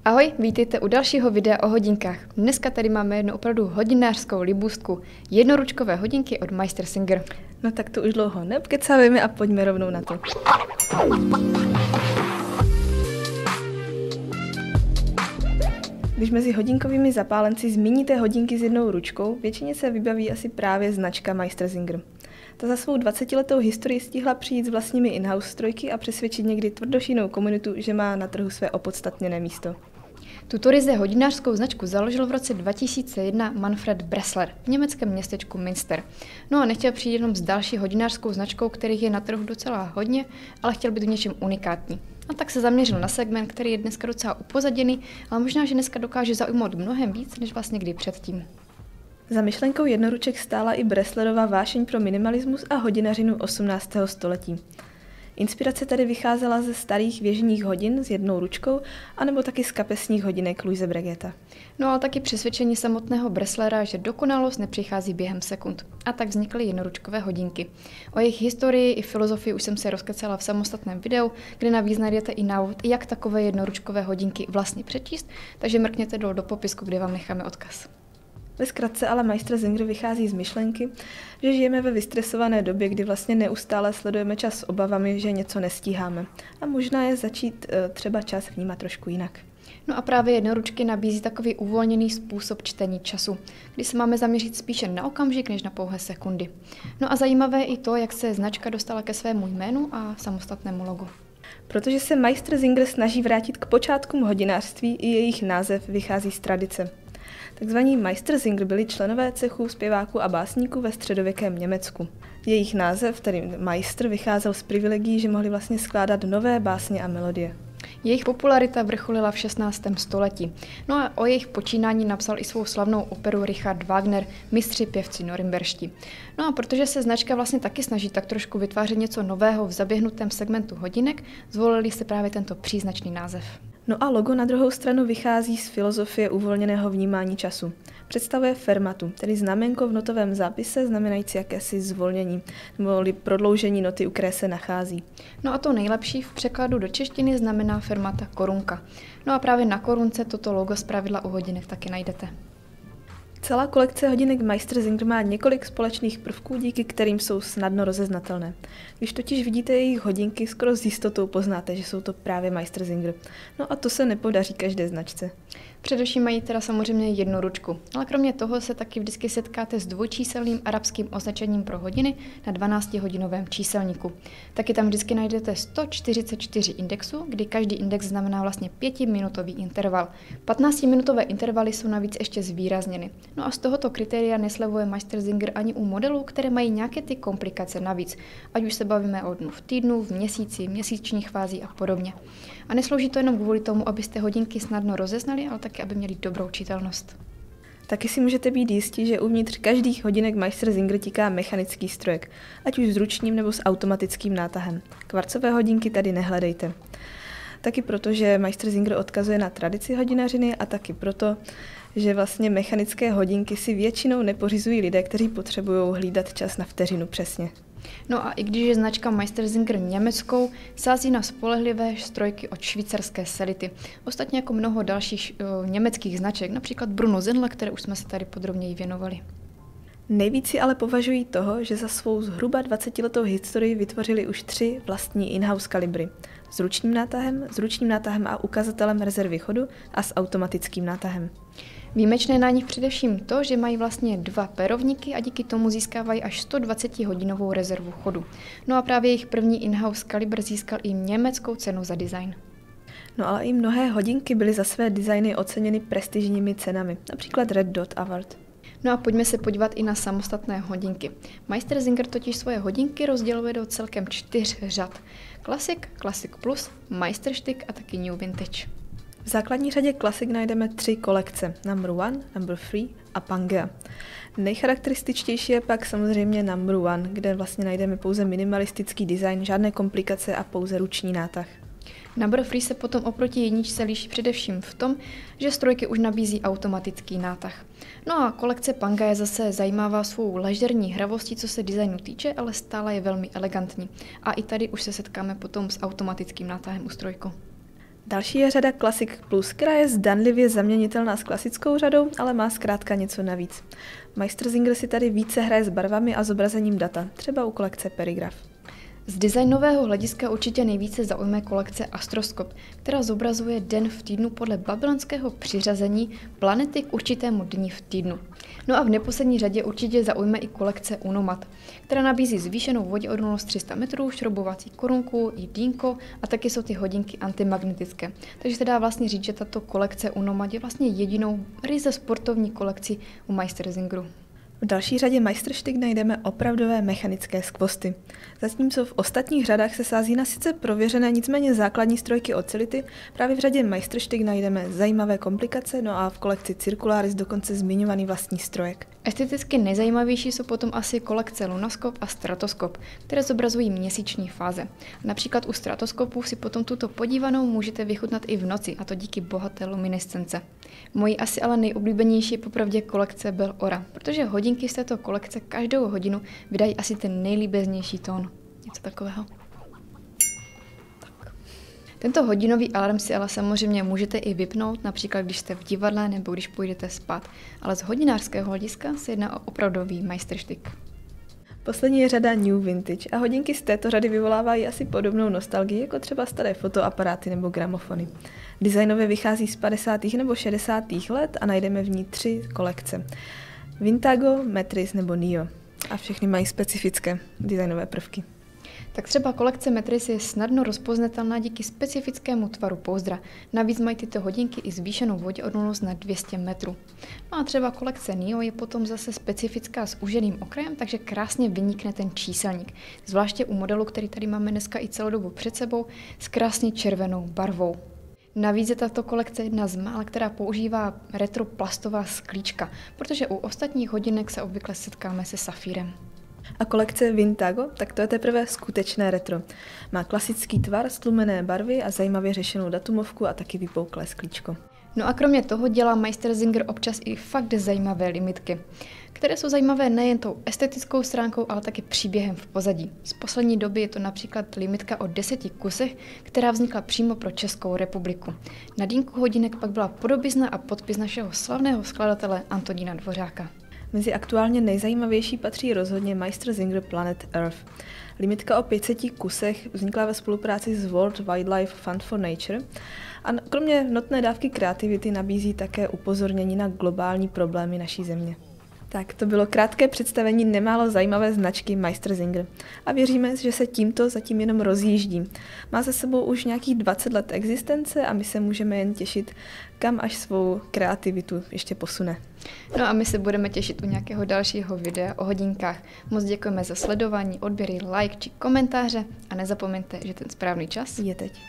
Ahoj, vítejte u dalšího videa o hodinkách. Dneska tady máme jednu opravdu hodinářskou libůstku, jednoručkové hodinky od Meistersinger. No tak to už dlouho neobkecáváme a pojďme rovnou na to. Když mezi hodinkovými zapálenci zmíníte hodinky s jednou ručkou, většině se vybaví asi právě značka Meistersinger. Ta za svou 20letou historii stihla přijít s vlastními in-house strojky a přesvědčit někdy tvrdošínou komunitu, že má na trhu své opodstatněné místo. Tuto ryze hodinářskou značku založil v roce 2001 Manfred Bressler v německém městečku Münster. No a nechtěl přijít jenom s další hodinářskou značkou, kterých je na trhu docela hodně, ale chtěl být v něčem unikátní. A tak se zaměřil na segment, který je dneska docela upozaděný, ale možná, že dneska dokáže zaujmout mnohem víc, než vlastně kdy předtím. Za myšlenkou jednoruček stála i Bresslerova vášeň pro minimalismus a hodinařinu 18. století. Inspirace tady vycházela ze starých věžních hodin s jednou ručkou, anebo taky z kapesních hodinek Louise Bregueta. No ale taky přesvědčení samotného Bresslera, že dokonalost nepřichází během sekund. A tak vznikly jednoručkové hodinky. O jejich historii i filozofii už jsem se rozkecala v samostatném videu, kde navíc najdete i návod, jak takové jednoručkové hodinky vlastně přečíst, takže mrkněte do popisku, kde vám necháme odkaz. Ve zkratce ale Meistersinger vychází z myšlenky, že žijeme ve vystresované době, kdy vlastně neustále sledujeme čas s obavami, že něco nestíháme. A možná je začít třeba čas vnímat trošku jinak. No a právě jednoručky nabízí takový uvolněný způsob čtení času, kdy se máme zaměřit spíše na okamžik, než na pouhé sekundy. No a zajímavé je i to, jak se značka dostala ke svému jménu a samostatnému logu. Protože se Meistersinger snaží vrátit k počátkům hodinářství, i jejich název vychází z tradice. Takzvaní Meistersinger byli členové cechu zpěváků a básníků ve středověkém Německu. Jejich název, tedy Meister, vycházel z privilegií, že mohli vlastně skládat nové básně a melodie. Jejich popularita vrcholila v 16. století. No a o jejich počínání napsal i svou slavnou operu Richard Wagner, Mistři pěvci norimberští. No a protože se značka vlastně taky snaží tak trošku vytvářet něco nového v zaběhnutém segmentu hodinek, zvolili se právě tento příznačný název. No a logo na druhou stranu vychází z filozofie uvolněného vnímání času. Představuje fermatu, tedy znaménko v notovém zápise znamenající jakési zvolnění nebo prodloužení noty, u které se nachází. No a to nejlepší v překladu do češtiny znamená fermata korunka. No a právě na korunce toto logo zpravidla u hodinek taky najdete. Celá kolekce hodinek Meistersinger má několik společných prvků, díky kterým jsou snadno rozeznatelné. Když totiž vidíte jejich hodinky, skoro s jistotou poznáte, že jsou to právě Meistersinger. No a to se nepodaří každé značce. Především mají teda samozřejmě jednu ručku, ale kromě toho se taky vždycky setkáte s dvojčíselným arabským označením pro hodiny na 12hodinovém číselníku. Taky tam vždycky najdete 144 indexů, kdy každý index znamená vlastně 5minutový interval. 15minutové intervaly jsou navíc ještě zvýrazněny. No a z tohoto kritéria neslevuje Meistersinger ani u modelů, které mají nějaké ty komplikace navíc, ať už se bavíme o dnu v týdnu, v měsíci, měsíčních fází a podobně. A neslouží to jenom kvůli tomu, abyste hodinky snadno rozeznali, ale taky, aby měli dobrou čitelnost. Taky si můžete být jistí, že uvnitř každých hodinek Meistersinger tiká mechanický strojek, ať už s ručním nebo s automatickým nátahem. Kvarcové hodinky tady nehledejte. Taky proto, že Meistersinger odkazuje na tradici hodinařiny a taky proto, že vlastně mechanické hodinky si většinou nepořizují lidé, kteří potřebují hlídat čas na vteřinu přesně. No a i když je značka Meistersinger německou, sází na spolehlivé strojky od švýcarské Selity. Ostatně jako mnoho dalších německých značek, například Bruno Sennler, které už jsme se tady podrobněji věnovali. Nejvíc si ale považují toho, že za svou zhruba 20letou historii vytvořili už 3 vlastní in-house kalibry. S ručním nátahem a ukazatelem rezervy chodu a s automatickým nátahem. Výjimečné na nich především to, že mají vlastně 2 perovníky a díky tomu získávají až 120hodinovou rezervu chodu. No a právě jejich první in-house kalibr získal i německou cenu za design. No ale i mnohé hodinky byly za své designy oceněny prestižními cenami, například Red Dot Award. No a pojďme se podívat i na samostatné hodinky. Meistersinger totiž svoje hodinky rozděluje do celkem 4 řad. Classic, Classic Plus, Meisterstück a taky New Vintage. V základní řadě Classic najdeme 3 kolekce, Number 1, Number 3 a Pangea. Nejcharakterističtější je pak samozřejmě Number 1, kde vlastně najdeme pouze minimalistický design, žádné komplikace a pouze ruční nátah. Number 3 se potom oproti jedničce liší především v tom, že strojky už nabízí automatický nátah. No a kolekce Panga je zase zajímavá svou ležerní hravostí, co se designu týče, ale stále je velmi elegantní. A i tady už se setkáme potom s automatickým nátahem u strojku. Další je řada Classic Plus, která je zdanlivě zaměnitelná s klasickou řadou, ale má zkrátka něco navíc. Meistersinger si tady více hraje s barvami a zobrazením data, třeba u kolekce Perigraf. Z designového hlediska určitě nejvíce zaujme kolekce Astroskop, která zobrazuje den v týdnu podle babylonského přiřazení planety k určitému dni v týdnu. No a v neposlední řadě určitě zaujme i kolekce Unomat, která nabízí zvýšenou voděodolnost 300 metrů, šroubovací korunku i dýnko a taky jsou ty hodinky antimagnetické. Takže se dá vlastně říct, že tato kolekce Unomat je vlastně jedinou ryze sportovní kolekcí u Meistersingeru. V další řadě Meisterstück najdeme opravdové mechanické skvosty. Zatímco v ostatních řadách se sází na sice prověřené, nicméně základní strojky od Celity, právě v řadě Meisterstück najdeme zajímavé komplikace, no a v kolekci Circularis dokonce zmiňovaný vlastní strojek. Esteticky nejzajímavější jsou potom asi kolekce Lunaskop a Stratoskop, které zobrazují měsíční fáze. Například u Stratoskopu si potom tuto podívanou můžete vychutnat i v noci, a to díky bohaté luminescence. Mojí asi ale nejoblíbenější je popravdě kolekce Bell Ora, protože hodinky z této kolekce každou hodinu vydají asi ten nejlíbeznější tón. Něco takového. Tento hodinový alarm si ale samozřejmě můžete i vypnout, například když jste v divadle nebo když půjdete spát, ale z hodinářského hlediska se jedná o opravdový Meisterstück. Poslední je řada New Vintage a hodinky z této řady vyvolávají asi podobnou nostalgii, jako třeba staré fotoaparáty nebo gramofony. Designově vychází z 50. nebo 60. let a najdeme v ní 3 kolekce. Vintago, Metris nebo Nio. A všechny mají specifické designové prvky. Tak třeba kolekce Metris je snadno rozpoznatelná díky specifickému tvaru pouzdra. Navíc mají tyto hodinky i zvýšenou voděodolnost na 200 metrů. No a třeba kolekce Nio je potom zase specifická s úženým okrajem, takže krásně vynikne ten číselník. Zvláště u modelu, který tady máme dneska i celou dobu před sebou, s krásně červenou barvou. Navíc je tato kolekce jedna z mála, která používá retro plastová sklíčka, protože u ostatních hodinek se obvykle setkáme se safírem. A kolekce Vintago, tak to je teprve skutečné retro. Má klasický tvar, stlumené barvy a zajímavě řešenou datumovku a taky vypouklé sklíčko. No a kromě toho dělá Meistersinger občas i fakt zajímavé limitky, které jsou zajímavé nejen tou estetickou stránkou, ale taky příběhem v pozadí. Z poslední doby je to například limitka o 10 kusech, která vznikla přímo pro Českou republiku. Na dýnku hodinek pak byla podobizna a podpis našeho slavného skladatele Antonína Dvořáka. Mezi aktuálně nejzajímavější patří rozhodně Meistersinger Planet Earth. Limitka o 500 kusech vznikla ve spolupráci s World Wildlife Fund for Nature a kromě notné dávky kreativity nabízí také upozornění na globální problémy naší země. Tak to bylo krátké představení nemálo zajímavé značky Meistersinger a věříme, že se tímto zatím jenom rozjíždí. Má za sebou už nějakých 20 let existence a my se můžeme jen těšit, kam až svou kreativitu ještě posune. No a my se budeme těšit u nějakého dalšího videa o hodinkách. Moc děkujeme za sledování, odběry, like či komentáře a nezapomeňte, že ten správný čas je teď.